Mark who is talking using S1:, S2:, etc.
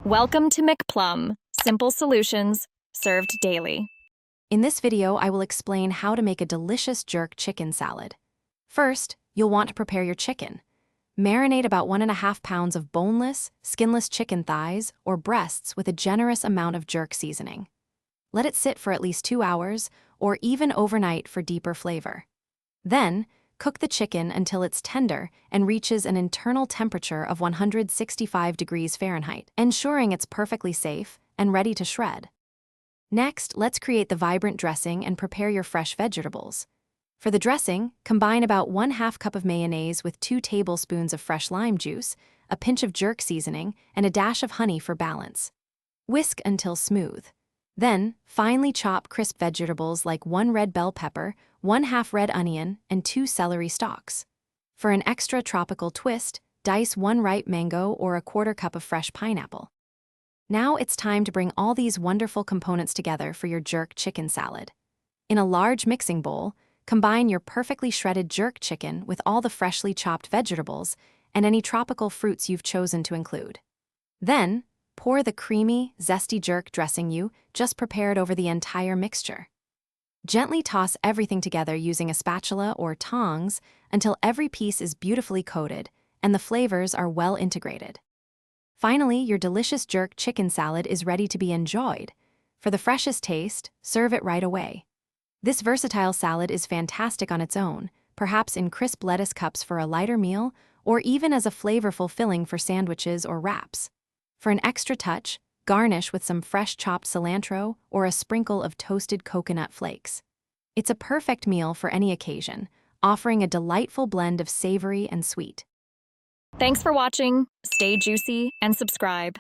S1: Welcome to McPlum, simple solutions served daily.
S2: In this video, I will explain how to make a delicious jerk chicken salad. First, you'll want to prepare your chicken. Marinate about 1.5 pounds of boneless, skinless chicken thighs or breasts with a generous amount of jerk seasoning. Let it sit for at least 2 hours or even overnight for deeper flavor. Then, cook the chicken until it's tender and reaches an internal temperature of 165 degrees Fahrenheit, ensuring it's perfectly safe and ready to shred. Next, let's create the vibrant dressing and prepare your fresh vegetables. For the dressing, combine about 1/2 cup of mayonnaise with 2 tablespoons of fresh lime juice, a pinch of jerk seasoning, and a dash of honey for balance. Whisk until smooth. Then, finely chop crisp vegetables like 1 red bell pepper, 1/2 red onion, and 2 celery stalks. For an extra tropical twist, dice 1 ripe mango or a 1/4 cup of fresh pineapple. Now it's time to bring all these wonderful components together for your jerk chicken salad. In a large mixing bowl, combine your perfectly shredded jerk chicken with all the freshly chopped vegetables and any tropical fruits you've chosen to include. Then, pour the creamy, zesty jerk dressing you just prepared over the entire mixture. Gently toss everything together using a spatula or tongs until every piece is beautifully coated and the flavors are well integrated. Finally, your delicious jerk chicken salad is ready to be enjoyed. For the freshest taste, serve it right away. This versatile salad is fantastic on its own, perhaps in crisp lettuce cups for a lighter meal, or even as a flavorful filling for sandwiches or wraps. For an extra touch, garnish with some fresh chopped cilantro or a sprinkle of toasted coconut flakes. It's a perfect meal for any occasion, offering a delightful blend of savory and sweet.
S1: Thanks for watching. Stay juicy and subscribe.